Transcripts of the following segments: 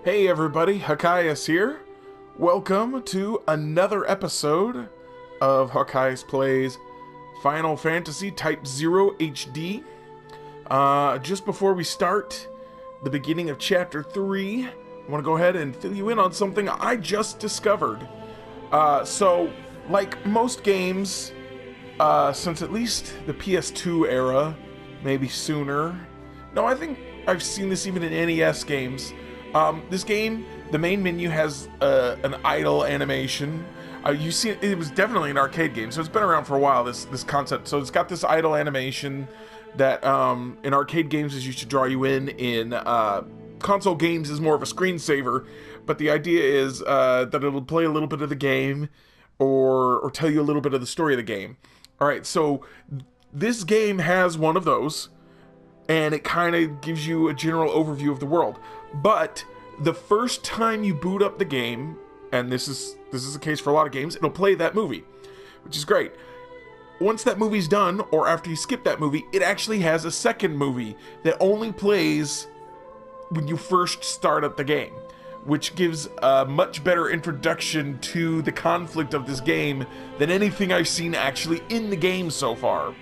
Hey everybody, Hokius here. Welcome to another episode of Hokius Plays Final Fantasy Type-0 HD. Just before we start the beginning of Chapter 3, I want to go ahead and fill you in on something I just discovered. So, like most games, since at least the PS2 era, maybe sooner. No, I think I've seen this even in NES games. This game, the main menu has an idle animation. You see, it was definitely an arcade game, so it's been around for a while, this concept. So it's got this idle animation that in arcade games is used to draw you in. In console games is more of a screensaver, but the idea is that it'll play a little bit of the game or tell you a little bit of the story of the game. Alright, so this game has one of those, and it kind of gives you a general overview of the world. But the first time you boot up the game, and this is the case for a lot of games, it'll play that movie, which is great. Once that movie's done, or after you skip that movie, it actually has a second movie that only plays when you first start up the game, which gives a much better introduction to the conflict of this game than anything I've seen actually in the game so far.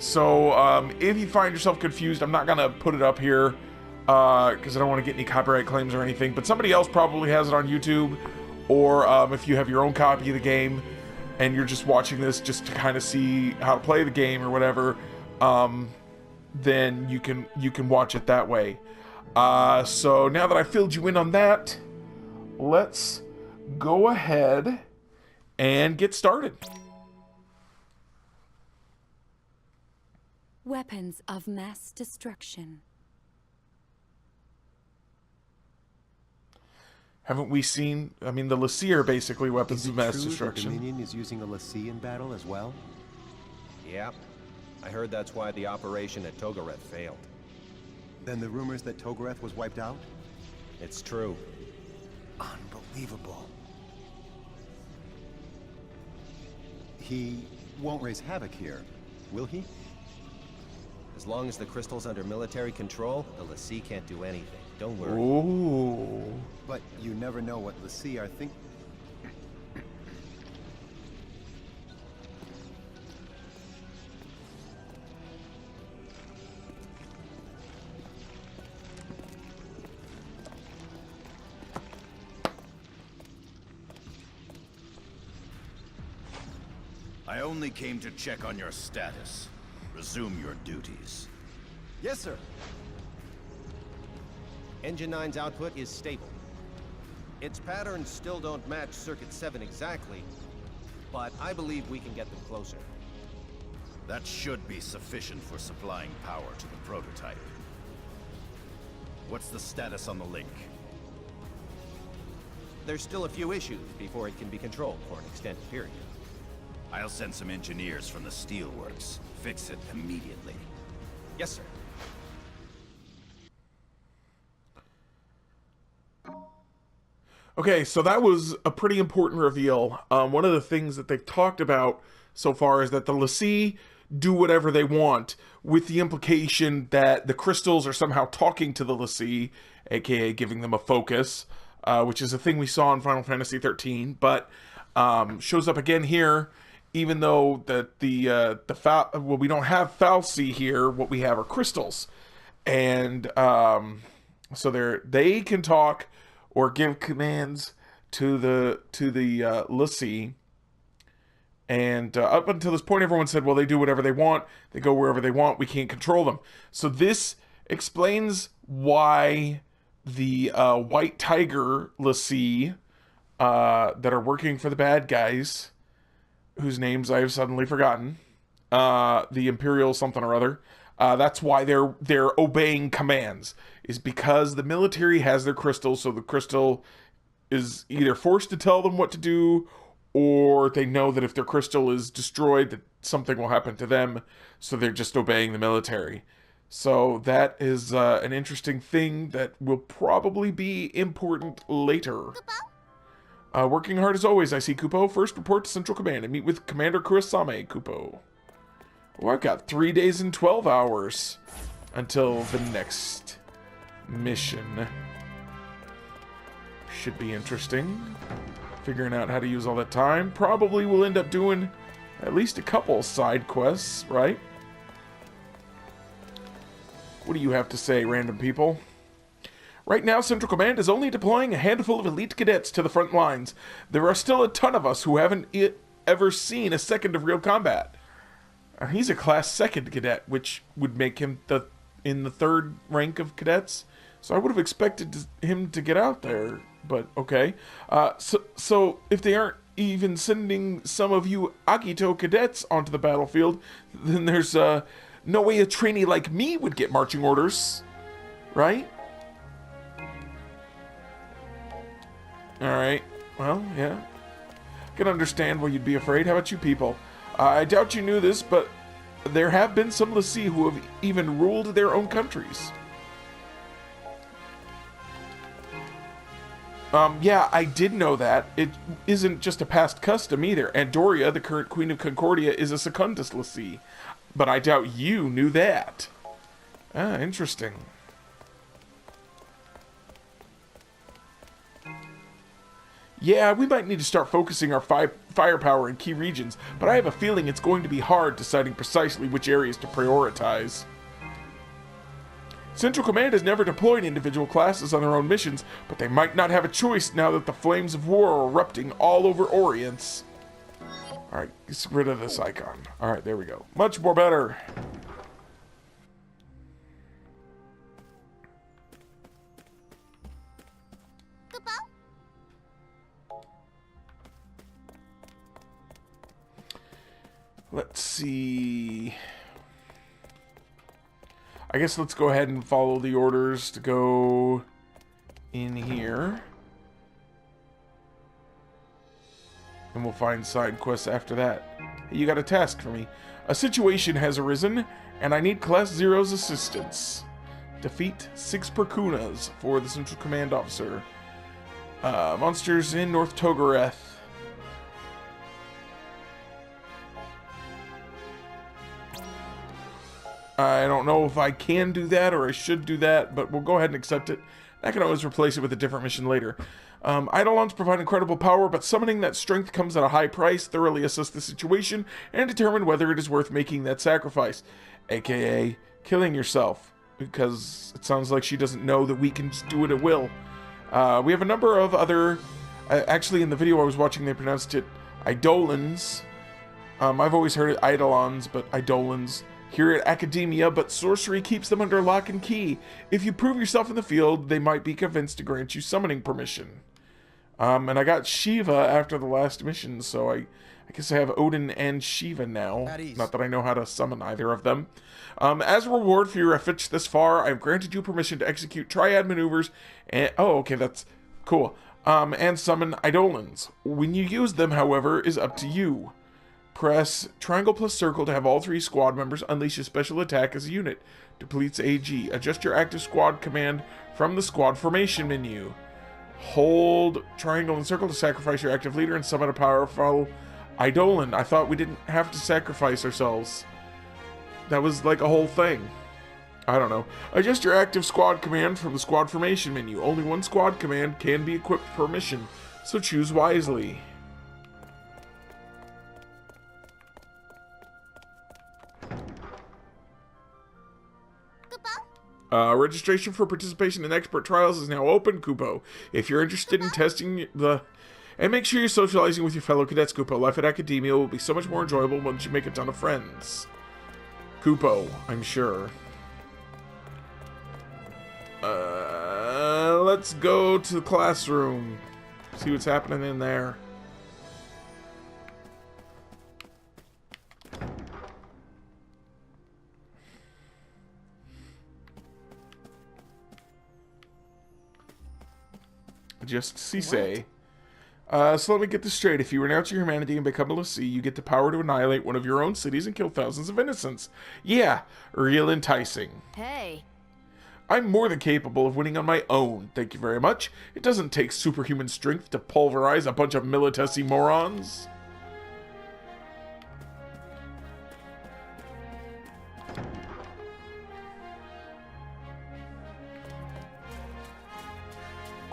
So if you find yourself confused, I'm not gonna put it up here because I don't want to get any copyright claims or anything, but somebody else probably has it on YouTube, or if you have your own copy of the game and you're just watching this just to kind of see how to play the game or whatever, then you can watch it that way. So now that I filled you in on that, let's go ahead and get started. Weapons of mass destruction. Haven't we seen? I mean, the Lassie are basically weapons of mass destruction. The Dominion is using a Lassie in battle as well? Yep. I heard that's why the operation at Togareth failed. Then the rumors that Togareth was wiped out? It's true. Unbelievable. He won't raise havoc here, will he? As long as the crystal's under military control, the Lassie can't do anything. Don't worry. Ooh. But you never know what Lassie are think. I only came to check on your status. Resume your duties. Yes, sir. Engine 9's output is stable. Its patterns still don't match Circuit 7 exactly, but I believe we can get them closer. That should be sufficient for supplying power to the prototype. What's the status on the link? There's still a few issues before it can be controlled for an extended period. I'll send some engineers from the steelworks. Fix it immediately. Yes, sir. Okay, so that was a pretty important reveal. One of the things that they've talked about so far is that the Lassie do whatever they want, with the implication that the crystals are somehow talking to the Lassie, aka giving them a focus, which is a thing we saw in Final Fantasy 13, but shows up again here, even though that we don't have fal'Cie here. What we have are crystals, and so they can talk or give commands to the Lassie. And up until this point, everyone said, well, they do whatever they want. They go wherever they want. We can't control them. So this explains why the White Tiger Lassie that are working for the bad guys, whose names I have suddenly forgotten, the Imperial something or other, that's why they're obeying commands, is because the military has their crystal, so the crystal is either forced to tell them what to do, or they know that if their crystal is destroyed, that something will happen to them, so they're just obeying the military. So that is an interesting thing that will probably be important later. Working hard as always, I see, Kupo. First, report to Central Command and meet with Commander Kurasame, Kupo. Oh, I've got 3 days and 12 hours until the next mission. should be interesting. Figuring out how to use all that time. Probably will end up doing at least a couple side quests, right? What do you have to say, random people? Right now, Central Command is only deploying a handful of elite cadets to the front lines. There are still a ton of us who haven't ever seen a second of real combat. He's a class 2nd cadet, which would make him in the 3rd rank of cadets. So I would have expected him to get out there, but okay. So if they aren't even sending some of you Akito cadets onto the battlefield, then there's no way a trainee like me would get marching orders, right? Alright, well, yeah. I can understand why you'd be afraid. How about you people? I doubt you knew this, but there have been some Lassie who have even ruled their own countries. Yeah, I did know that. It isn't just a past custom either. Andoria, the current Queen of Concordia, is a Secundus Lassie. But I doubt you knew that. Ah, interesting. Yeah, we might need to start focusing our firepower in key regions, but I have a feeling it's going to be hard deciding precisely which areas to prioritize. Central Command has never deployed individual classes on their own missions, but they might not have a choice now that the flames of war are erupting all over Orience. Alright, get rid of this icon. Alright, there we go. Much more better. Let's see. I guess let's go ahead and follow the orders to go in here. And we'll find side quests after that. Hey, you got a task for me. A situation has arisen, and I need Class 0's assistance. Defeat 6 Perkunas for the Central Command officer. Monsters in North Togareth. I don't know if I can do that or I should do that, but we'll go ahead and accept it. I can always replace it with a different mission later. Eidolons provide incredible power, but summoning that strength comes at a high price. Thoroughly assess the situation and determine whether it is worth making that sacrifice, aka killing yourself, because it sounds like she doesn't know that we can just do it at will. We have a number of other... actually, in the video I was watching, they pronounced it Eidolons. I've always heard it Eidolons, but Eidolons. Here at Academia, but sorcery keeps them under lock and key. If you prove yourself in the field, they might be convinced to grant you summoning permission. And I got Shiva after the last mission, so I guess I have Odin and Shiva now. Not that I know how to summon either of them. As a reward for your efforts this far, I've granted you permission to execute triad maneuvers and... Oh, okay, that's cool. And summon Eidolons. When you use them, however, is up to you. Press triangle plus circle to have all 3 squad members unleash a special attack as a unit. Depletes AG. Adjust your active squad command from the squad formation menu. Hold triangle and circle to sacrifice your active leader and summon a powerful Eidolon. I thought we didn't have to sacrifice ourselves. That was like a whole thing. I don't know. Adjust your active squad command from the squad formation menu. Only 1 squad command can be equipped per mission, so choose wisely. Registration for participation in expert trials is now open, Kupo. If you're interested in testing the... And make sure you're socializing with your fellow cadets, Kupo. Life at Academia will be so much more enjoyable once you make a ton of friends. Kupo, I'm sure. Let's go to the classroom. See what's happening in there. Just Cisse. So let me get this straight. If you renounce your humanity and become a Lassie, you get the power to annihilate one of your own cities and kill thousands of innocents. Yeah, real enticing. Hey. I'm more than capable of winning on my own, thank you very much. It doesn't take superhuman strength to pulverize a bunch of militesi morons.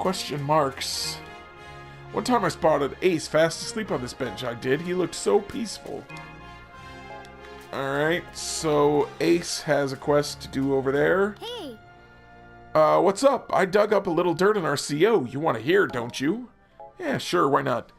Question marks. One time I spotted Ace fast asleep on this bench. I did. He looked so peaceful. Alright, so Ace has a quest to do over there. Hey! What's up? I dug up a little dirt on our CO. You want to hear, don't you? Yeah, sure, why not?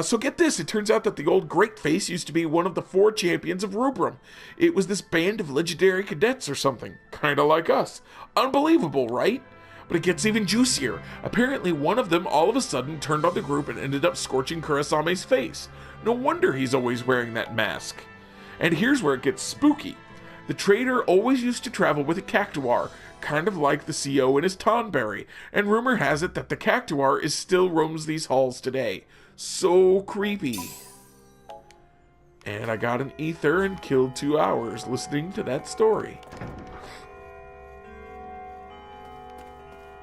So get this, it turns out that the old Great Face used to be one of the 4 champions of Rubrum. It was this band of legendary cadets or something. Kinda like us. Unbelievable, right? But it gets even juicier. Apparently one of them all of a sudden turned on the group and ended up scorching Kurasame's face. No wonder he's always wearing that mask. And here's where it gets spooky. The traitor always used to travel with a cactuar, kind of like the CO in his Tonberry, and rumor has it that the cactuar is still roams these halls today. So creepy. And I got an ether and killed 2 hours listening to that story.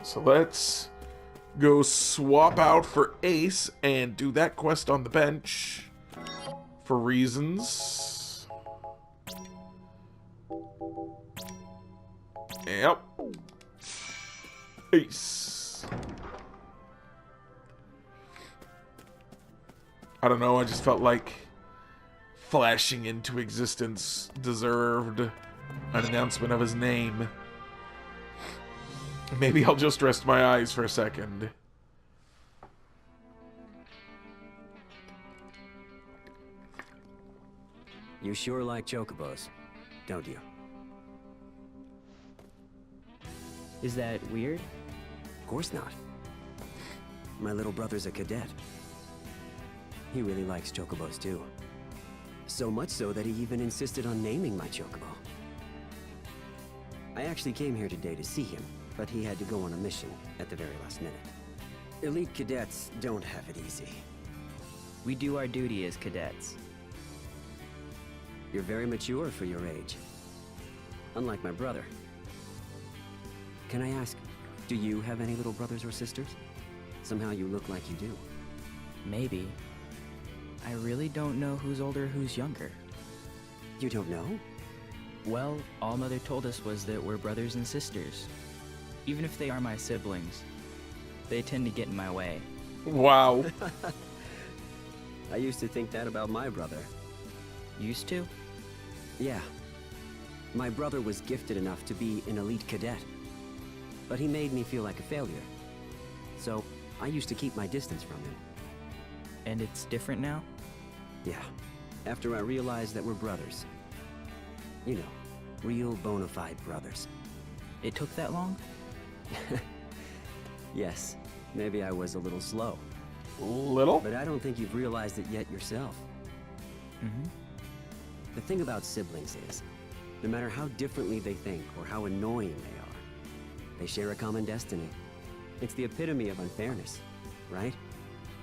So let's go swap out for Ace and do that quest on the bench for reasons. Yep. Ace. I don't know, I just felt like flashing into existence deserved an announcement of his name. Maybe I'll just rest my eyes for a second. You sure like chocobos, don't you? Is that weird? Of course not. My little brother's a cadet. He really likes chocobos too. So much so that he even insisted on naming my chocobo. I actually came here today to see him, but he had to go on a mission at the very last minute. Elite cadets don't have it easy. We do our duty as cadets. You're very mature for your age. Unlike my brother. Can I ask, do you have any little brothers or sisters? Somehow you look like you do. Maybe. I really don't know who's older, who's younger. You don't know? Well, all Mother told us was that we're brothers and sisters. Even if they are my siblings, they tend to get in my way. Wow. I used to think that about my brother. Used to? Yeah. My brother was gifted enough to be an elite cadet. But he made me feel like a failure. So, I used to keep my distance from him. And it's different now? Yeah. After I realized that we're brothers. You know, real bona fide brothers. It took that long? Yes. Maybe I was a little slow. Little? But I don't think you've realized it yet yourself. Mm-hmm. The thing about siblings is, no matter how differently they think or how annoying they are, they share a common destiny. It's the epitome of unfairness, right?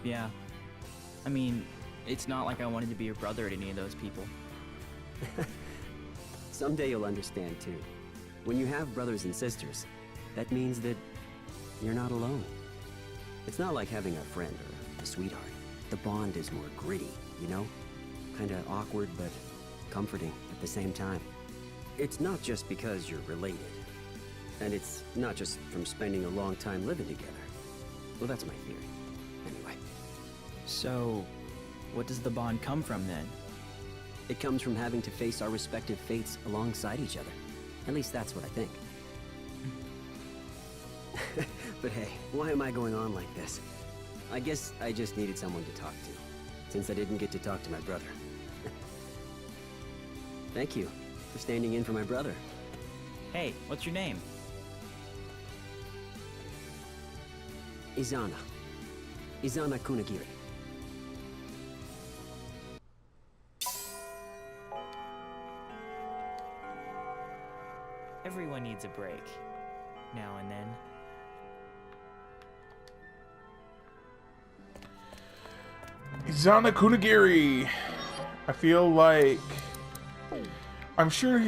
Yeah. I mean, it's not like I wanted to be your brother to any of those people. Someday you'll understand too. When you have brothers and sisters, that means that you're not alone. It's not like having a friend or a sweetheart. The bond is more gritty, you know? Kinda awkward, but comforting at the same time. It's not just because you're related. And it's not just from spending a long time living together. Well, that's my theory. Anyway. So, what does the bond come from then? It comes from having to face our respective fates alongside each other. At least that's what I think. But hey, why am I going on like this? I guess I just needed someone to talk to, since I didn't get to talk to my brother. Thank you for standing in for my brother. Hey, what's your name? Izana. Izana Kunagiri. Everyone needs a break. Now and then. Izana Kunagiri. I feel like I'm sure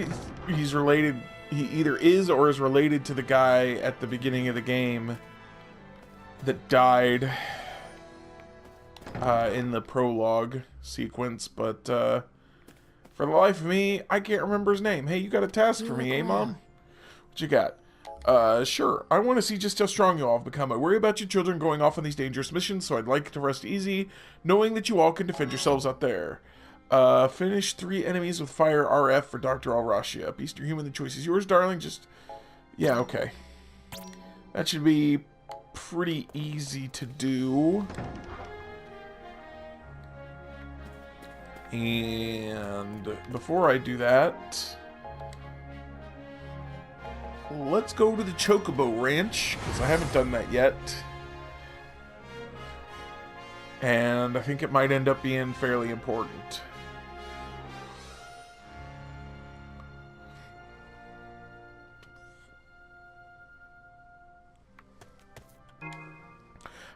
he's related. He either is or is related to the guy at the beginning of the game that died in the prologue sequence, but for the life of me, I can't remember his name. Hey, you got a task for me, eh, Mom? What you got? Sure. I want to see just how strong you all have become. I worry about you children going off on these dangerous missions, so I'd like to rest easy, knowing that you all can defend yourselves out there. Finish 3 enemies with fire RF for Dr. Alrashia. Beast or human, the choice is yours, darling. Just... yeah, okay. That should be pretty easy to do. And before I do that, let's go to the Chocobo Ranch, because I haven't done that yet. And I think it might end up being fairly important.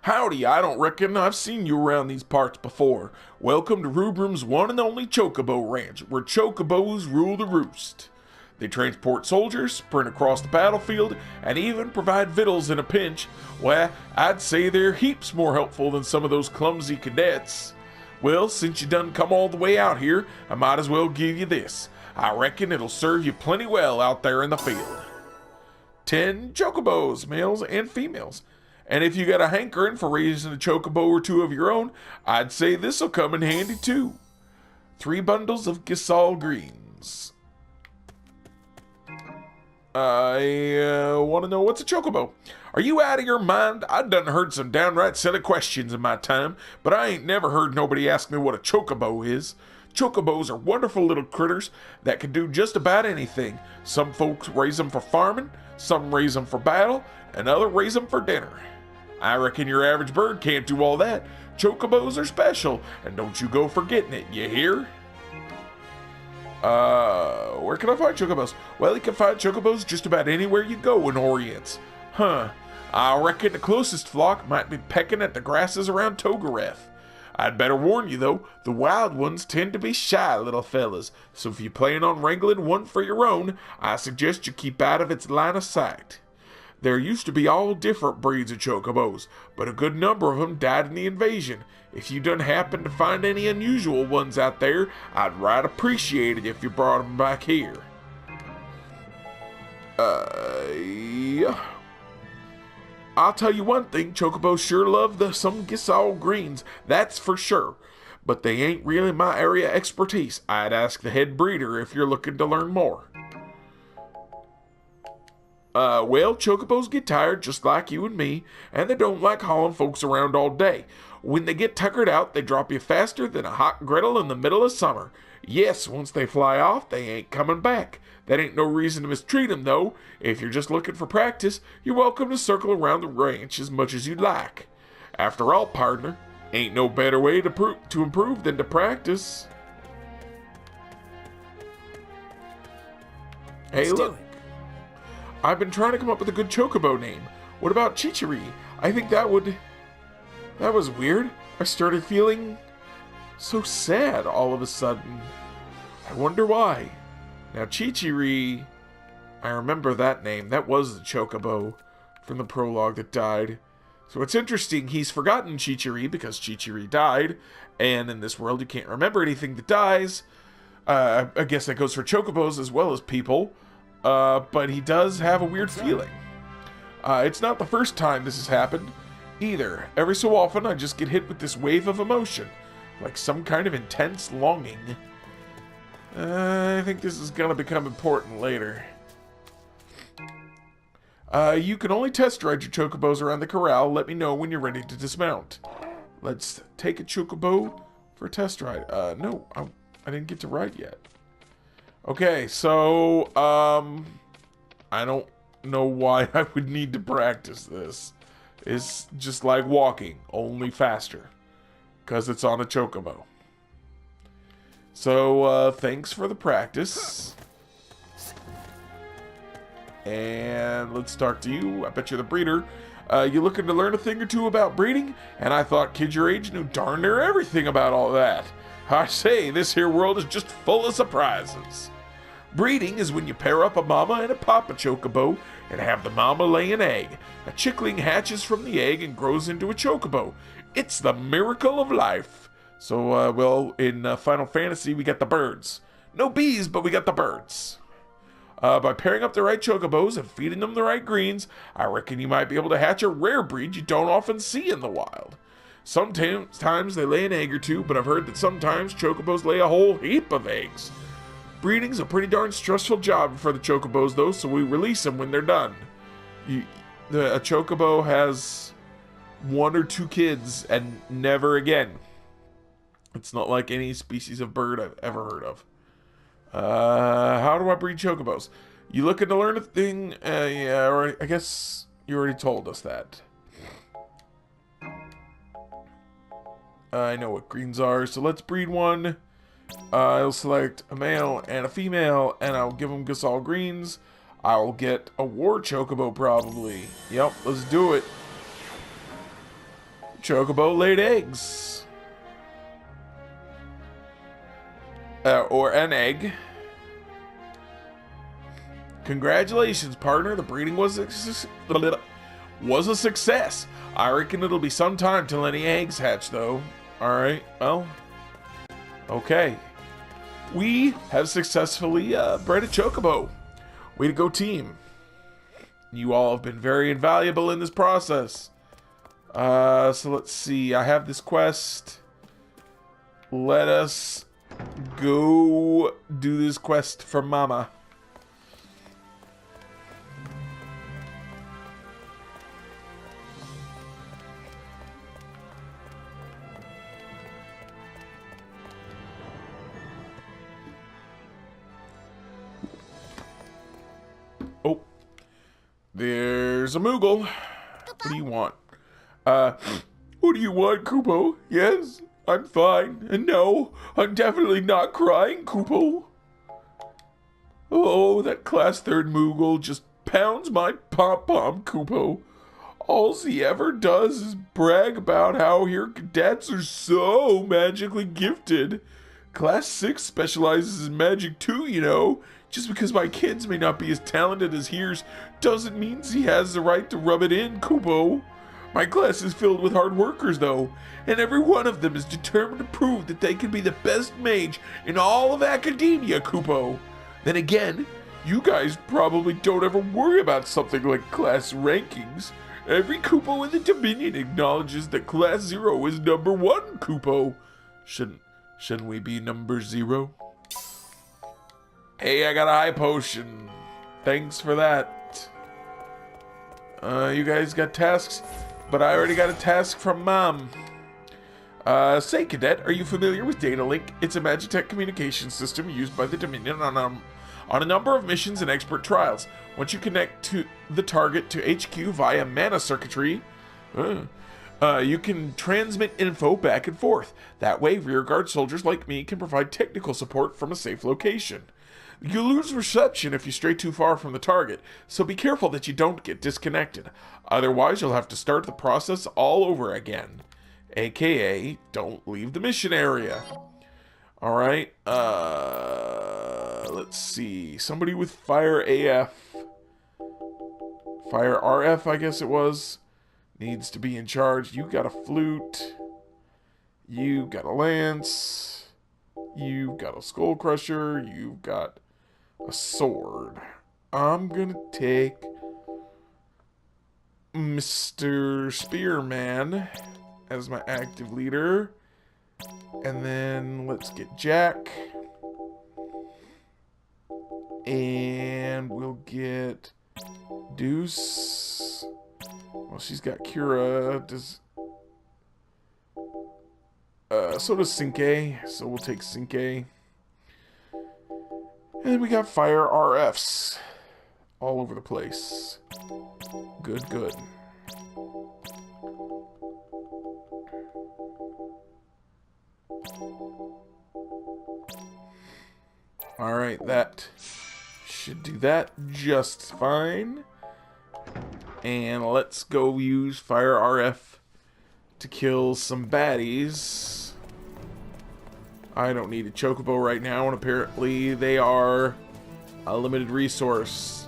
Howdy, I don't reckon I've seen you around these parts before. Welcome to Rubrum's one and only Chocobo Ranch, where Chocobos rule the roost. They transport soldiers, sprint across the battlefield, and even provide victuals in a pinch. Well, I'd say they're heaps more helpful than some of those clumsy cadets. Well, since you done come all the way out here, I might as well give you this. I reckon it'll serve you plenty well out there in the field. 10 Chocobos, males and females. And if you got a hankering for raising a chocobo or 2 of your own, I'd say this'll come in handy too. 3 bundles of Gisal greens. I want to know, what's a chocobo? Are you out of your mind? I done heard some downright silly questions in my time, but I ain't never heard nobody ask me what a chocobo is. Chocobos are wonderful little critters that can do just about anything. Some folks raise them for farming, some raise them for battle, and others raise them for dinner. I reckon your average bird can't do all that. Chocobos are special, and don't you go forgetting it, you hear? Where can I find chocobos? Well, you can find chocobos just about anywhere you go in Orients. Huh, I reckon the closest flock might be pecking at the grasses around Togareth. I'd better warn you though, the wild ones tend to be shy little fellas, so if you plan on wrangling one for your own, I suggest you keep out of its line of sight. There used to be all different breeds of chocobos, but a good number of them died in the invasion. If you done happen to find any unusual ones out there, I'd right appreciate it if you brought them back here. Yeah. I'll tell you one thing, chocobos sure love some Gisal greens, that's for sure. But they ain't really my area of expertise. I'd ask the head breeder if you're looking to learn more. Well, chocobos get tired just like you and me, and they don't like hauling folks around all day. When they get tuckered out, they drop you faster than a hot griddle in the middle of summer. Yes, once they fly off, they ain't coming back. That ain't no reason to mistreat them, though. If you're just looking for practice, you're welcome to circle around the ranch as much as you'd like. After all, partner, ain't no better way to improve than to practice. Hey, look. I've been trying to come up with a good chocobo name. What about Chichiri? I think that was weird. I started feeling so sad all of a sudden. I wonder why. Now Chichiri, I remember that name. That was the chocobo from the prologue that died. So it's interesting, he's forgotten Chichiri because Chichiri died, and in this world you can't remember anything that dies. I guess that goes for chocobos as well as people. But he does have a weird feeling. It's not the first time this has happened either. Every so often I just get hit with this wave of emotion, like some kind of intense longing. I think this is gonna become important later. You can only test ride your chocobos around the corral. Let me know when you're ready to dismount. Let's take a chocobo for a test ride. No, I didn't get to ride yet. Okay, so, I don't know why I would need to practice this. It's just like walking, only faster, because it's on a chocobo. So, thanks for the practice. And let's talk to you. I bet you're the breeder. You looking to learn a thing or two about breeding? And I thought kids your age knew darn near everything about all that. I say, this here world is just full of surprises. Breeding is when you pair up a mama and a papa chocobo and have the mama lay an egg. A chickling hatches from the egg and grows into a chocobo. It's the miracle of life. So, well, in Final Fantasy, we got the birds. No bees, but we got the birds. By pairing up the right chocobos and feeding them the right greens, I reckon you might be able to hatch a rare breed you don't often see in the wild. Sometimes they lay an egg or two, but I've heard that sometimes chocobos lay a whole heap of eggs. Breeding's a pretty darn stressful job for the chocobos, though, so we release them when they're done. A chocobo has 1 or 2 kids and never again. It's not like any species of bird I've ever heard of. How do I breed chocobos? You looking to learn a thing? Yeah, or I guess you already told us that. I know what greens are, so let's breed one. I'll select a male and a female, and I'll give them Gasol greens. I'll get a war chocobo probably. Yep, let's do it. Chocobo laid eggs. Or an egg. Congratulations, partner. The breeding was a success. I reckon it'll be some time till any eggs hatch, though. Alright, well. Okay. We have successfully bred a chocobo. Way to go, team. You all have been very invaluable in this process. So let's see. I have this quest. Let us go do this quest for Mama. Oh, there's a Moogle. What do you want? What do you want, Kupo? Yes, I'm fine. And no, I'm definitely not crying, Kupo. Oh, that class 3rd Moogle just pounds my pom-pom, Kupo. All he ever does is brag about how your cadets are so magically gifted. Class 6 specializes in magic too, you know. Just because my kids may not be as talented as hers doesn't mean he has the right to rub it in, Kupo. My class is filled with hard workers, though, and every one of them is determined to prove that they can be the best mage in all of academia, Kupo. Then again, you guys probably don't ever worry about something like class rankings. Every Kupo in the Dominion acknowledges that Class 0 is number 1, Kupo. Shouldn't we be number 0? Hey, I got a high potion. Thanks for that. You guys got tasks? But I already got a task from Mom. Say, Cadet, are you familiar with Data Link? It's a Magitech communication system used by the Dominion on a number of missions and expert trials. Once you connect to the target to HQ via mana circuitry, you can transmit info back and forth. That way, rearguard soldiers like me can provide technical support from a safe location. You lose reception if you stray too far from the target, so be careful that you don't get disconnected. Otherwise, you'll have to start the process all over again. AKA, don't leave the mission area. Alright, let's see. Somebody with Fire AF. Fire RF, I guess it was. Needs to be in charge. You got a flute. You got a lance. You've got a skull crusher. You've got a sword. I'm gonna take Mr. Spearman as my active leader. And then let's get Jack. And we'll get Deuce. Well, she's got Kira. So does Cinque. So we'll take Cinque. And then we got Fire RFs all over the place. Good, good. Alright, that should do that just fine. And let's go use Fire RF to kill some baddies. I don't need a chocobo right now, and apparently they are a limited resource.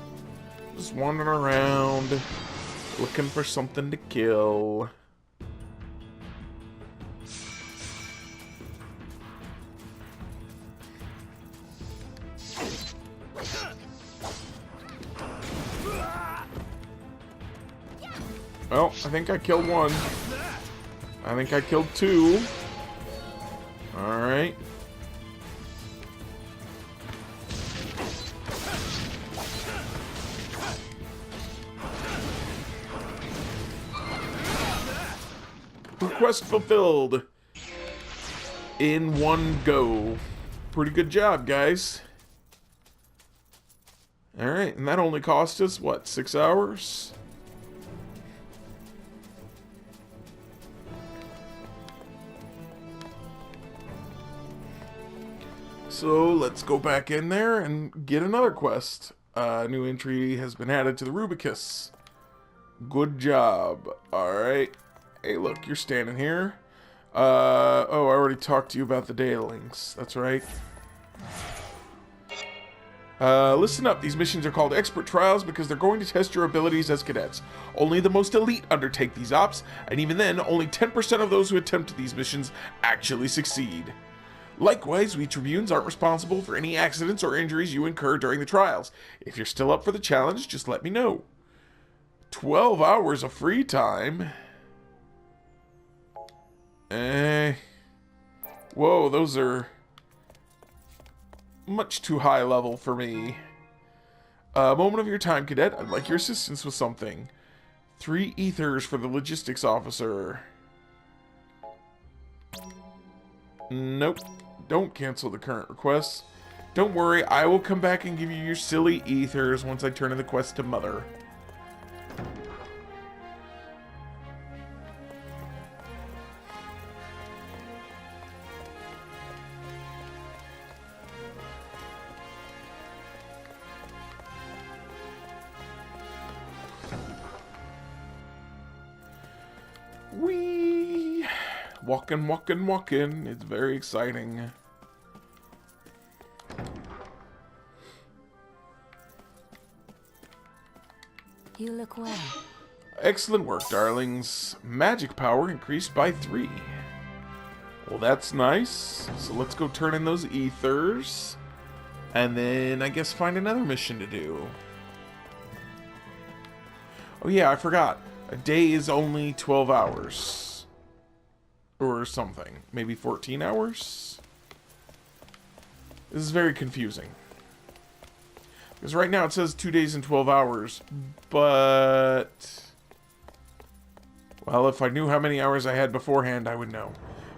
Just wandering around, looking for something to kill. I think I killed one. I think I killed two. Alright. Request fulfilled. In one go. Pretty good job, guys. Alright, and that only cost us, what, 6 hours? So let's go back in there and get another quest. New entry has been added to the Rubicus. Good job. Alright. Hey, look, you're standing here. Oh, I already talked to you about the datalings. That's right. Listen up. These missions are called expert trials because they're going to test your abilities as cadets. Only the most elite undertake these ops, and even then, only 10% of those who attempt these missions actually succeed. Likewise, we Tribunes aren't responsible for any accidents or injuries you incur during the trials. If you're still up for the challenge, just let me know. 12 hours of free time? Whoa, those are much too high level for me. Moment of your time, cadet. I'd like your assistance with something. 3 ethers for the logistics officer. Nope. Don't cancel the current request. Don't worry, I will come back and give you your silly ethers once I turn in the quest to Mother. Whee! Walking, walking, walking. It's very exciting. You look well. Excellent work, darlings. Magic power increased by 3. Well, that's nice. So let's go turn in those ethers. And then I guess find another mission to do. Oh yeah, I forgot. A day is only 12 hours. Or something. Maybe 14 hours? This is very confusing. Because right now it says 2 days and 12 hours. But... well, if I knew how many hours I had beforehand, I would know.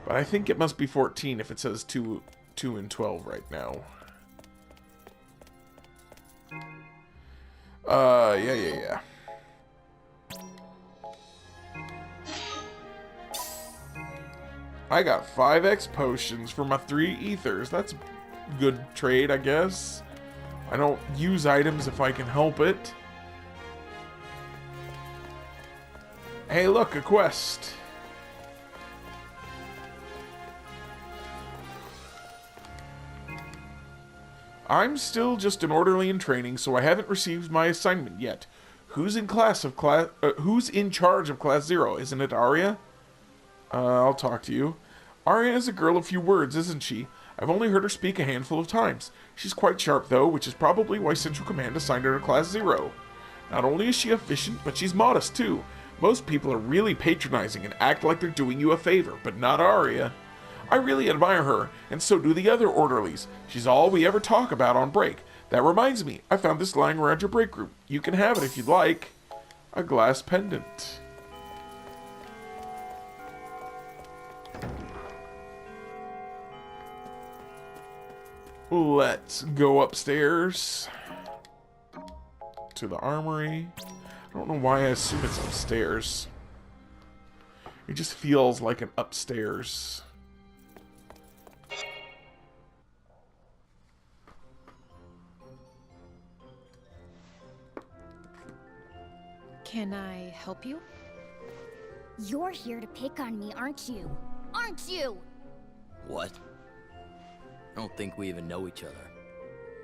But I think it must be 14 if it says 2 and 12 right now. Yeah. I got 5x potions for my 3 ethers. That's good trade, I guess. I don't use items if I can help it. Hey, look, a quest. I'm still just an orderly in training, so I haven't received my assignment yet. Who's in charge of Class 0? Isn't it Arya? I'll talk to you. Arya is a girl of few words, isn't she? I've only heard her speak a handful of times. She's quite sharp, though, which is probably why Central Command assigned her to Class 0. Not only is she efficient, but she's modest, too. Most people are really patronizing and act like they're doing you a favor, but not Arya. I really admire her, and so do the other orderlies. She's all we ever talk about on break. That reminds me, I found this lying around your break group. You can have it if you'd like. A glass pendant. Let's go upstairs to the armory. I don't know why I assume it's upstairs. It just feels like an upstairs. Can I help you? You're here to pick on me, aren't you? Aren't you? What? I don't think we even know each other.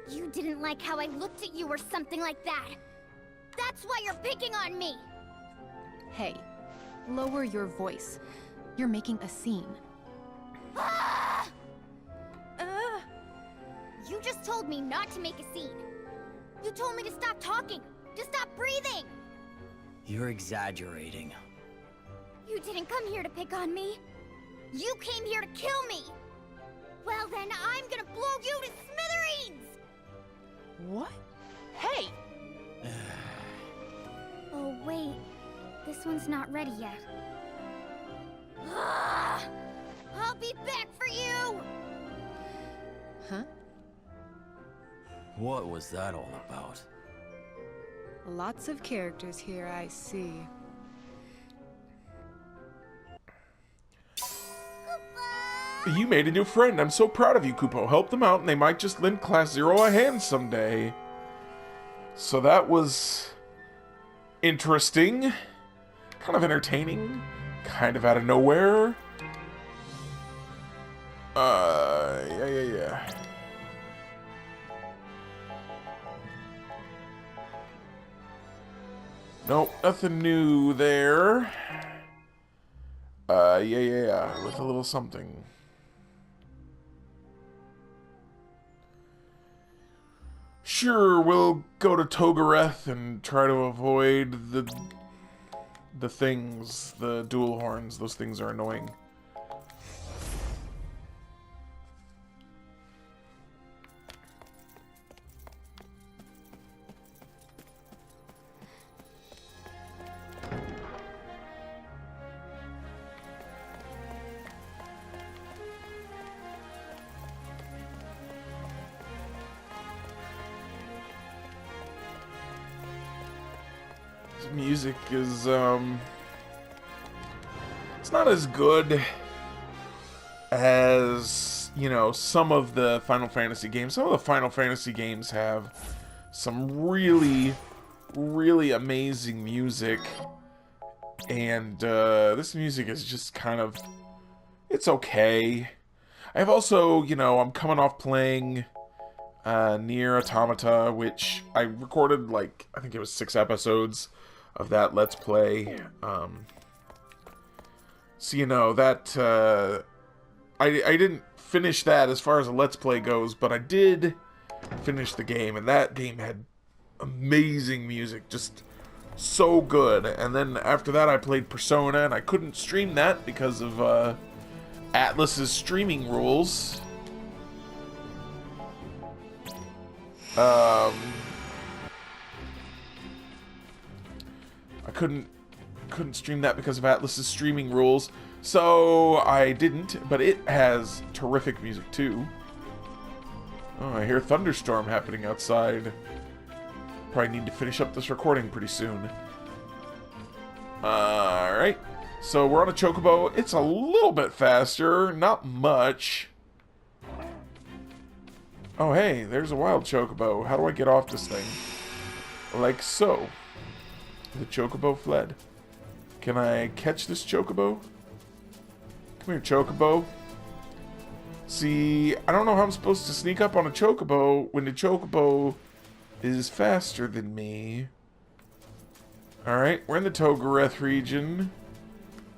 You didn't like how I looked at you or something like that. That's why you're picking on me! Hey, lower your voice. You're making a scene. Ah! You just told me not to make a scene. You told me to stop talking, to stop breathing. You're exaggerating. didn't come here to pick on me. You came here to kill me. Well then, I'm gonna blow you to smithereens! What? Hey! Oh wait, this one's not ready yet. Ah, I'll be back for you! Huh? What was that all about? Lots of characters here, I see. You made a new friend. I'm so proud of you, Kupo. Help them out and they might just lend Class Zero a hand someday. So that was interesting. Kind of entertaining. Kind of out of nowhere. Yeah. Nope, nothing new there. Yeah. With a little something. Sure, we'll go to Togareth and try to avoid the things, the dual horns. Those things are annoying. Music is, it's not as good as, you know, some of the Final Fantasy games. Some of the Final Fantasy games have some really, really amazing music. And, this music is just kind of, it's okay. I've also, you know, I'm coming off playing Nier Automata, which I recorded, like, I think it was 6 episodes of that Let's Play. So, you know, that, I didn't finish that as far as a Let's Play goes, but I did finish the game, and that game had amazing music, just so good. And then after that I played Persona, and I couldn't stream that because of, Atlus's streaming rules. I couldn't stream that because of Atlus's streaming rules, so I didn't, but it has terrific music too. Oh, I hear a thunderstorm happening outside. Probably need to finish up this recording pretty soon. Alright, so we're on a chocobo. It's a little bit faster, not much. Oh hey, there's a wild chocobo. How do I get off this thing? Like so. The chocobo fled. Can I catch this chocobo? Come here, chocobo. See, I don't know how I'm supposed to sneak up on a chocobo when the chocobo is faster than me. Alright, we're in the Togareth region.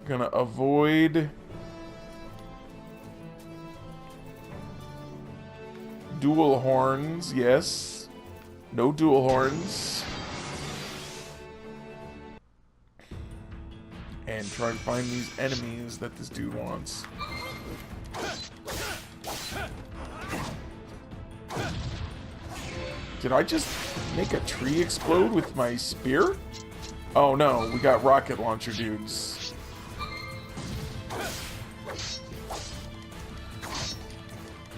Gonna avoid dual horns, yes. No dual horns. And try and find these enemies that this dude wants. Did I just make a tree explode with my spear? Oh no, we got rocket launcher dudes.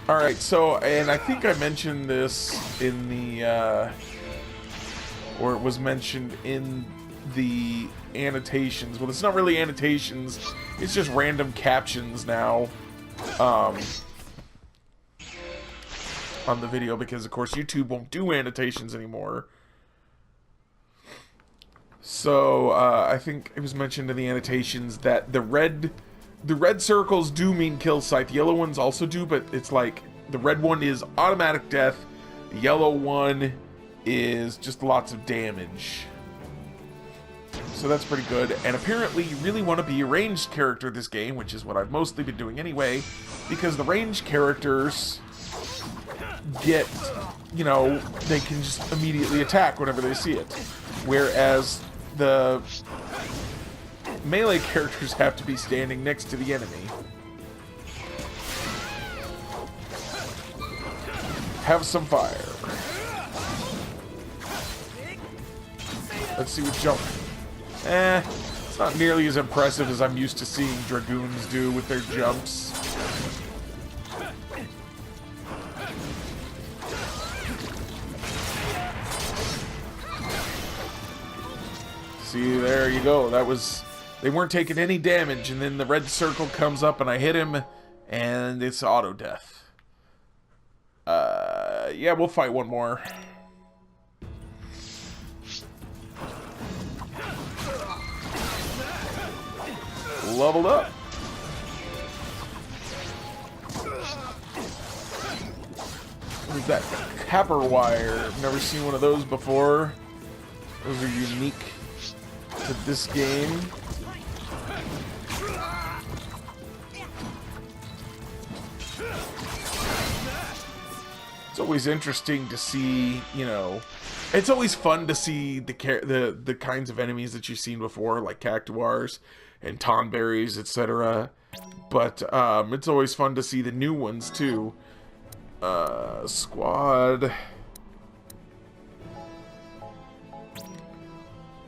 Alright, so, and I think I mentioned this in the, or it was mentioned in the annotations. Well, it's not really annotations, it's just random captions now on the video, because of course YouTube won't do annotations anymore. So I think it was mentioned in the annotations that the red circles do mean kill site. The yellow ones also do, but it's like the red one is automatic death, the yellow one is just lots of damage. So that's pretty good. And apparently you really want to be a ranged character this game, which is what I've mostly been doing anyway, because the ranged characters get, you know, they can just immediately attack whenever they see it. Whereas the melee characters have to be standing next to the enemy. Have some fire. Let's see what jump. It's not nearly as impressive as I'm used to seeing Dragoons do with their jumps. See, there you go. That was... They weren't taking any damage, and then the red circle comes up and I hit him, and it's auto death. Yeah, we'll fight one more. Leveled up. What is that? Capper wire. I've never seen one of those before. Those are unique to this game. It's always interesting to see, you know, it's always fun to see the kinds of enemies that you've seen before, like cactuars and tonberries, etc. But it's always fun to see the new ones too. Squad.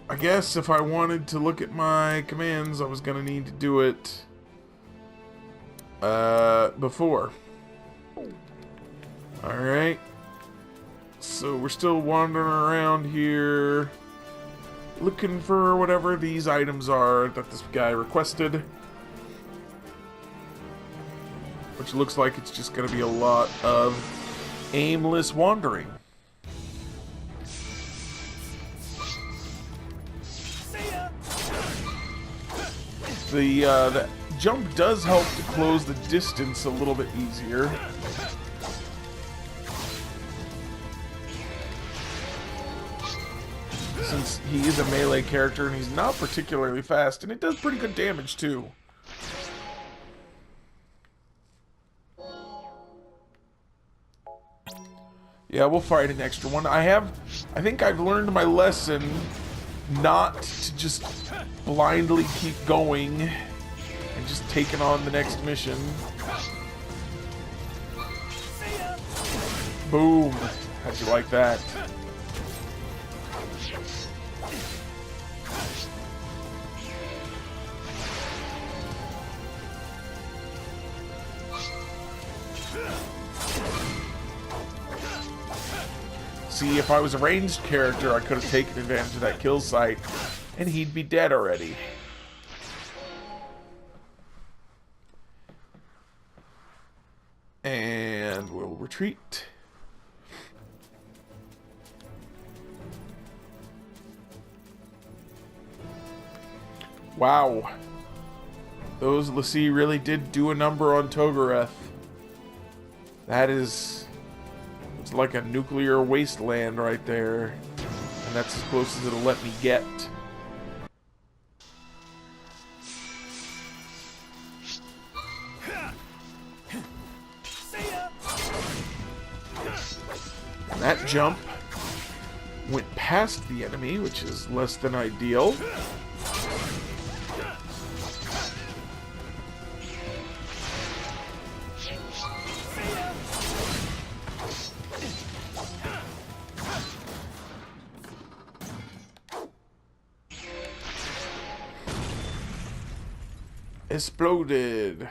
I guess if I wanted to look at my commands, I was gonna need to do it before. Alright. So we're still wandering around here, looking for whatever these items are that this guy requested. Which looks like it's just going to be a lot of aimless wandering. The jump does help to close the distance a little bit easier. Since he is a melee character and he's not particularly fast, and it does pretty good damage too. Yeah, we'll fight an extra one. I think I've learned my lesson not to just blindly keep going and just taking on the next mission. Boom. How'd you like that? See, if I was a ranged character, I could have taken advantage of that kill site, and he'd be dead already. And we'll retreat. Wow. Those Lassie really did do a number on Togoreth. That is... It's like a nuclear wasteland right there. And that's as close as it'll let me get. And that jump went past the enemy, which is less than ideal. Exploded.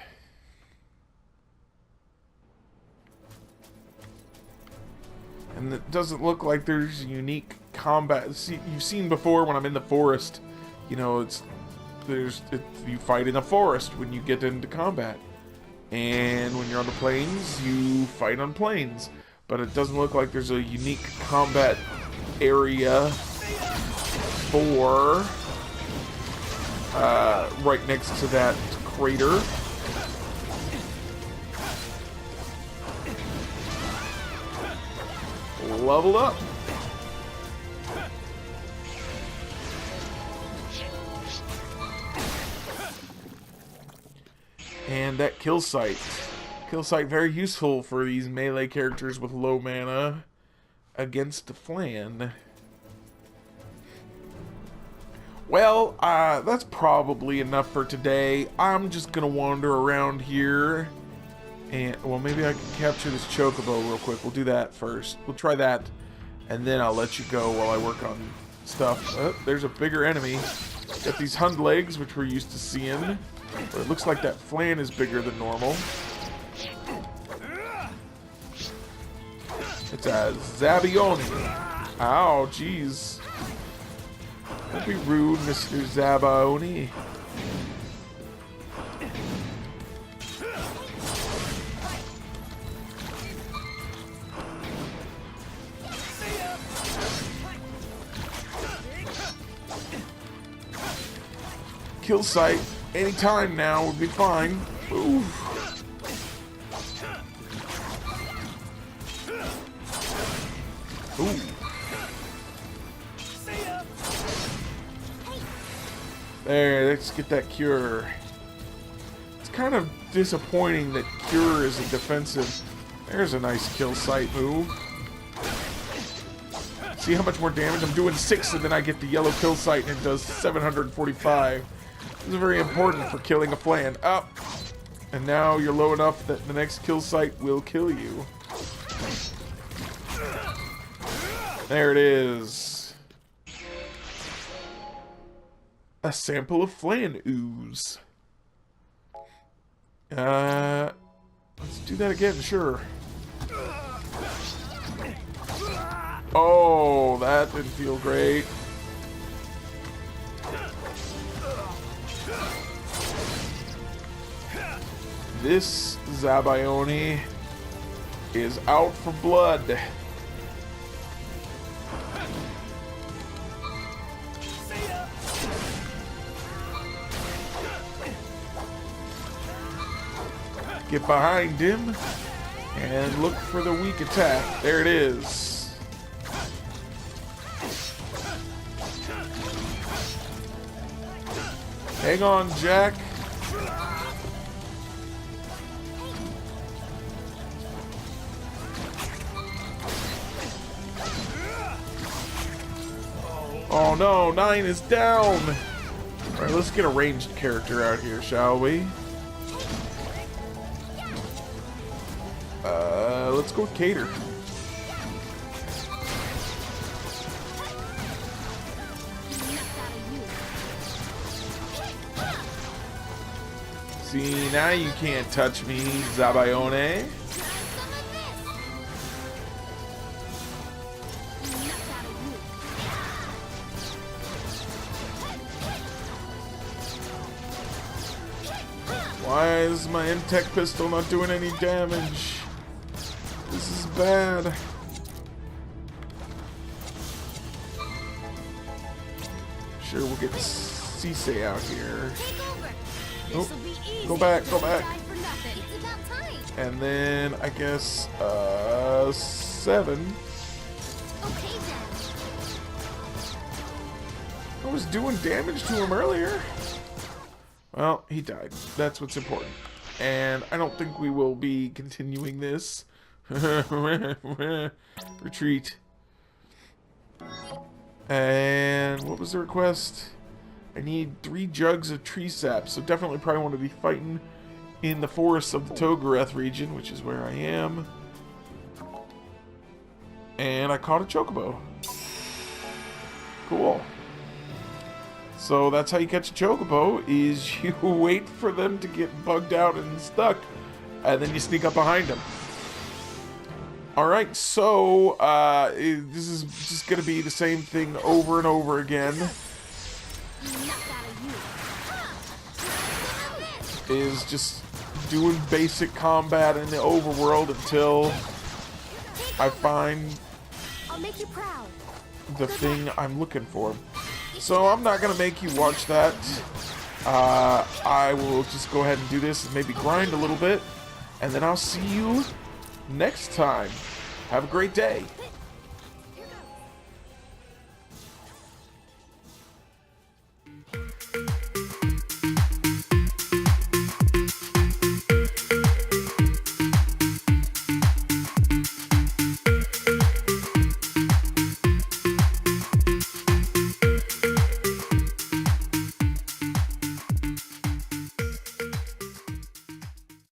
And it doesn't look like there's unique combat. See, you've seen before when I'm in the forest, you know, you fight in a forest when you get into combat. And when you're on the plains, you fight on plains. But it doesn't look like there's a unique combat area for right next to that crater. Leveled up. And that kill site. Kill site very useful for these melee characters with low mana against the flan. Well, that's probably enough for today. I'm just gonna wander around here. And, well, maybe I can capture this chocobo real quick. We'll do that first. We'll try that. And then I'll let you go while I work on stuff. There's a bigger enemy. Got these hund legs, which we're used to seeing. But it looks like that flan is bigger than normal. It's a Zabioni. Ow, jeez. Don't be rude, Mr. Zabioni. Kill site anytime now would be fine. Ooh. Ooh. There, let's get that cure. It's kind of disappointing that cure is a defensive. There's a nice kill site move. See how much more damage? I'm doing 6 and then I get the yellow kill site and it does 745. This is very important for killing a flan. Up. And now you're low enough that the next kill site will kill you. There it is. A sample of flan ooze. Let's do that again, sure. Oh, that didn't feel great. This Zabioni is out for blood. Get behind him and look for the weak attack. There it is. Hang on, Jack. Oh no, 9 is down. Alright, let's get a ranged character out here, shall we? Let's go with Cater. See, now you can't touch me, Zabione. Why is my Intech pistol not doing any damage? This is bad. Sure, we'll get Cisse out here. Oh, go back, go back. And then I guess 7. I was doing damage to him earlier. Well, he died. That's what's important. And I don't think we will be continuing this. Retreat. And what was the request? I need 3 jugs of tree sap. So definitely probably want to be fighting in the forests of the Togoreth region, which is where I am. And I caught a chocobo. Cool. So that's how you catch a chocobo, is you wait for them to get bugged out and stuck, and then you sneak up behind them. Alright, so this is just going to be the same thing over and over again. Is just doing basic combat in the overworld until I find the thing I'm looking for. So I'm not gonna make you watch that. I will just go ahead and do this and maybe grind a little bit, and then I'll see you next time. Have a great day.